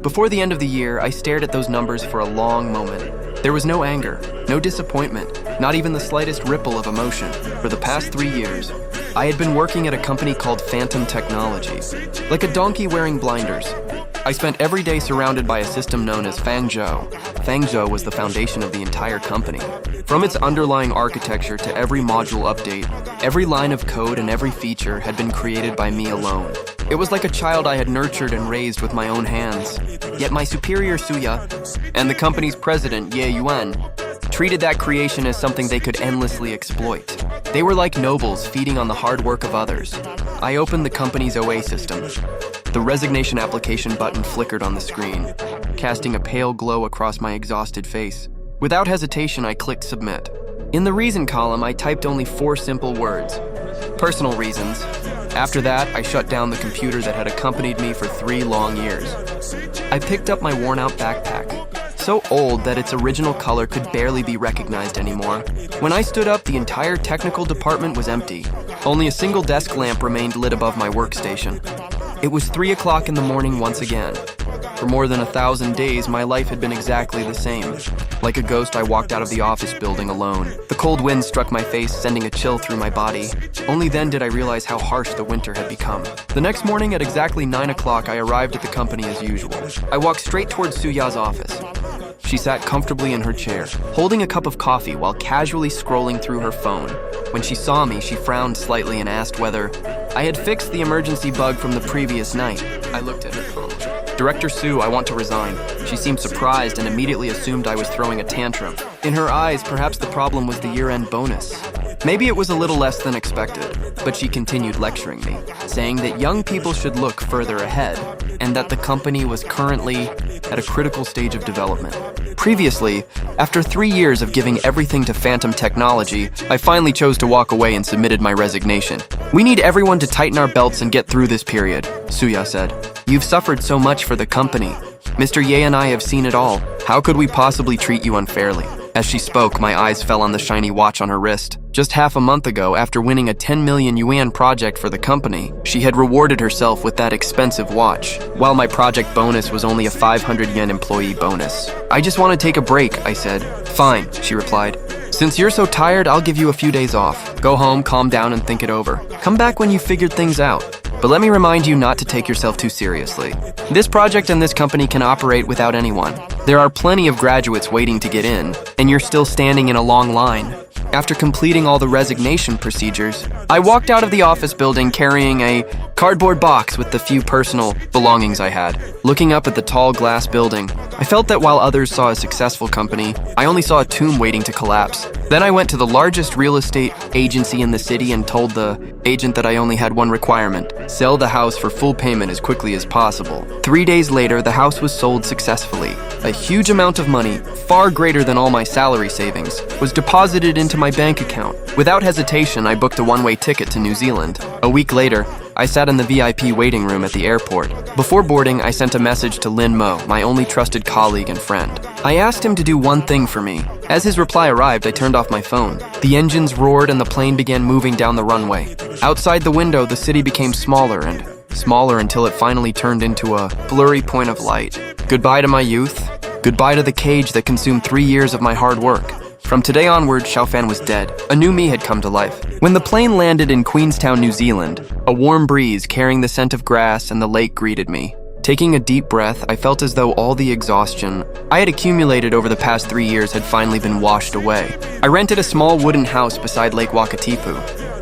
Before the end of the year, I stared at those numbers for a long moment. There was no anger, no disappointment, not even the slightest ripple of emotion. For the past 3 years, I had been working at a company called Phantom Technology, like a donkey wearing blinders. I spent every day surrounded by a system known as Fangzhou. Fangzhou was the foundation of the entire company. From its underlying architecture to every module update, every line of code and every feature had been created by me alone. It was like a child I had nurtured and raised with my own hands. Yet my superior Suya and the company's president Ye Yuan treated that creation as something they could endlessly exploit. They were like nobles feeding on the hard work of others. I opened the company's OA system. The resignation application button flickered on the screen, casting a pale glow across my exhausted face. Without hesitation, I clicked submit. In the reason column, I typed only 4 simple words: personal reasons. After that, I shut down the computer that had accompanied me for 3 long years. I picked up my worn-out backpack, so old that its original color could barely be recognized anymore. When I stood up, the entire technical department was empty. Only a single desk lamp remained lit above my workstation. It was 3 o'clock in the morning once again. For more than 1,000 days, my life had been exactly the same. Like a ghost, I walked out of the office building alone. The cold wind struck my face, sending a chill through my body. Only then did I realize how harsh the winter had become. The next morning at exactly 9 o'clock, I arrived at the company as usual. I walked straight towards Suya's office. She sat comfortably in her chair, holding a cup of coffee while casually scrolling through her phone. When she saw me, she frowned slightly and asked whether I had fixed the emergency bug from the previous night. I looked at her phone. Director Su, I want to resign. She seemed surprised and immediately assumed I was throwing a tantrum. In her eyes, perhaps the problem was the year-end bonus. Maybe it was a little less than expected, but she continued lecturing me, saying that young people should look further ahead and that the company was currently at a critical stage of development. Previously, after 3 years of giving everything to Phantom Technology, I finally chose to walk away and submitted my resignation. We need everyone to tighten our belts and get through this period, Suya said. You've suffered so much for the company. Mr. Ye and I have seen it all. How could we possibly treat you unfairly? As she spoke, my eyes fell on the shiny watch on her wrist. Just half a month ago, after winning a 10 million yuan project for the company, she had rewarded herself with that expensive watch, while my project bonus was only a 500 yen employee bonus. I just want to take a break, I said. Fine, she replied. Since you're so tired, I'll give you a few days off. Go home, calm down, and think it over. Come back when you've figured things out. But let me remind you not to take yourself too seriously. This project and this company can operate without anyone. There are plenty of graduates waiting to get in, and you're still standing in a long line. After completing all the resignation procedures, I walked out of the office building carrying a cardboard box with the few personal belongings I had. Looking up at the tall glass building, I felt that while others saw a successful company, I only saw a tomb waiting to collapse. Then I went to the largest real estate agency in the city and told the agent that I only had one requirement: sell the house for full payment as quickly as possible. 3 days later, the house was sold successfully. A huge amount of money, far greater than all my salary savings, was deposited into my bank account. Without hesitation, I booked a one-way ticket to New Zealand. A week later, I sat in the VIP waiting room at the airport. Before boarding, I sent a message to Lin Mo, my only trusted colleague and friend. I asked him to do one thing for me. As his reply arrived, I turned off my phone. The engines roared and the plane began moving down the runway. Outside the window, the city became smaller and smaller until it finally turned into a blurry point of light. Goodbye to my youth. Goodbye to the cage that consumed 3 years of my hard work. From today onward, Xiaofan was dead. A new me had come to life. When the plane landed in Queenstown, New Zealand, a warm breeze carrying the scent of grass and the lake greeted me. Taking a deep breath, I felt as though all the exhaustion I had accumulated over the past 3 years had finally been washed away. I rented a small wooden house beside Lake Wakatipu.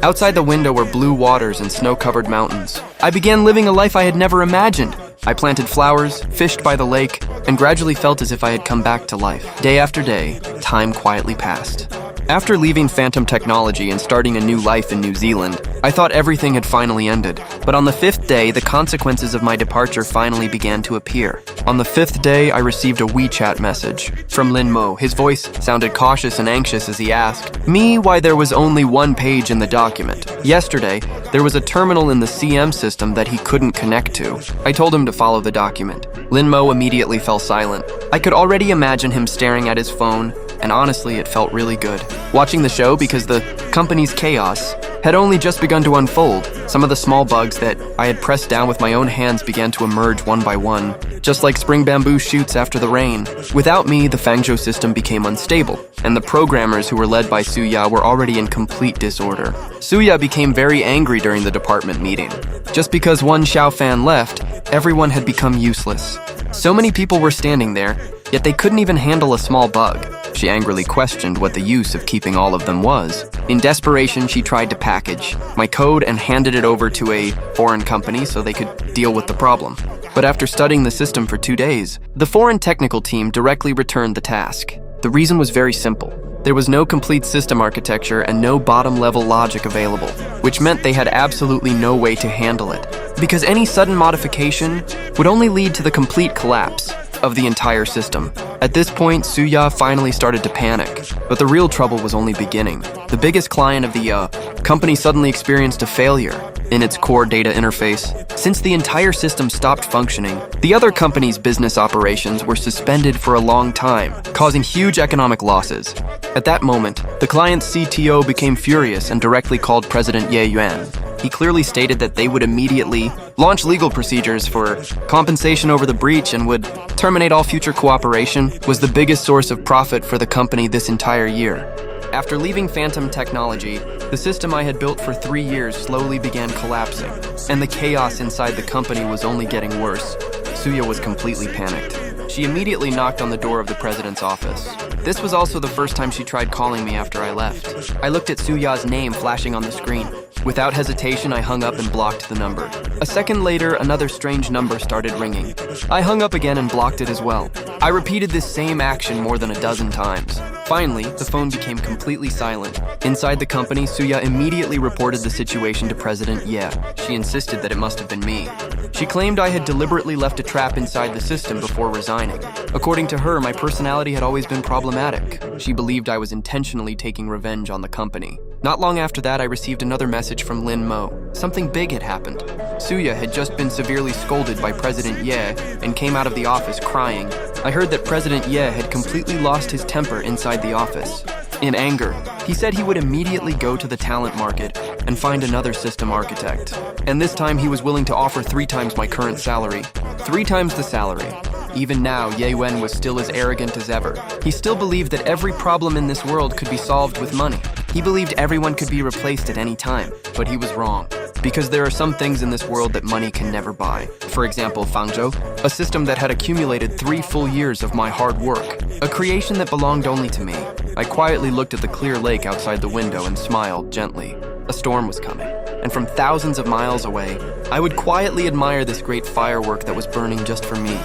Outside the window were blue waters and snow-covered mountains. I began living a life I had never imagined. I planted flowers, fished by the lake, and gradually felt as if I had come back to life. Day after day, time quietly passed. After leaving Phantom Technology and starting a new life in New Zealand, I thought everything had finally ended. But on the 5th day, the consequences of my departure finally began to appear. On the 5th day, I received a WeChat message from Lin Mo. His voice sounded cautious and anxious as he asked me why there was only one page in the document. Yesterday, there was a terminal in the CM system that he couldn't connect to. I told him to follow the document. Lin Mo immediately fell silent. I could already imagine him staring at his phone and honestly, it felt really good. Watching the show because the company's chaos had only just begun to unfold. Some of the small bugs that I had pressed down with my own hands began to emerge one by one, just like spring bamboo shoots after the rain. Without me, the Fangzhou system became unstable, and the programmers who were led by Suya were already in complete disorder. Suya became very angry during the department meeting. Just because one Xiao fan left, everyone had become useless. So many people were standing there, yet they couldn't even handle a small bug. She angrily questioned what the use of keeping all of them was. In desperation, she tried to package my code and handed it over to a foreign company so they could deal with the problem. But after studying the system for 2 days, the foreign technical team directly returned the task. The reason was very simple. There was no complete system architecture and no bottom-level logic available, which meant they had absolutely no way to handle it, because any sudden modification would only lead to the complete collapse of the entire system. At this point, Suya finally started to panic, but the real trouble was only beginning. The biggest client of the company suddenly experienced a failure in its core data interface. Since the entire system stopped functioning, the other company's business operations were suspended for a long time, causing huge economic losses. At that moment, the client's CTO became furious and directly called President Ye Yuan. He clearly stated that they would immediately launch legal procedures for compensation over the breach and would terminate all future cooperation. Was the biggest source of profit for the company this entire year. After leaving Phantom Technology, the system I had built for 3 years slowly began collapsing, and the chaos inside the company was only getting worse. Suya was completely panicked. She immediately knocked on the door of the president's office. This was also the first time she tried calling me after I left. I looked at Suya's name flashing on the screen. Without hesitation, I hung up and blocked the number. A second later, another strange number started ringing. I hung up again and blocked it as well. I repeated this same action more than a dozen times. Finally, the phone became completely silent. Inside the company, Suya immediately reported the situation to President Ye. She insisted that it must have been me. She claimed I had deliberately left a trap inside the system before resigning. According to her, my personality had always been problematic. She believed I was intentionally taking revenge on the company. Not long after that, I received another message from Lin Mo. Something big had happened. Suya had just been severely scolded by President Ye and came out of the office crying. I heard that President Ye had completely lost his temper inside the office. In anger, he said he would immediately go to the talent market and find another system architect. And this time he was willing to offer 3 times my current salary. 3 times the salary. Even now, Ye Wen was still as arrogant as ever. He still believed that every problem in this world could be solved with money. He believed everyone could be replaced at any time, but he was wrong. Because there are some things in this world that money can never buy. For example, Fangzhou, a system that had accumulated 3 full years of my hard work. A creation that belonged only to me. I quietly looked at the clear lake outside the window and smiled gently. A storm was coming, and from thousands of miles away, I would quietly admire this great firework that was burning just for me.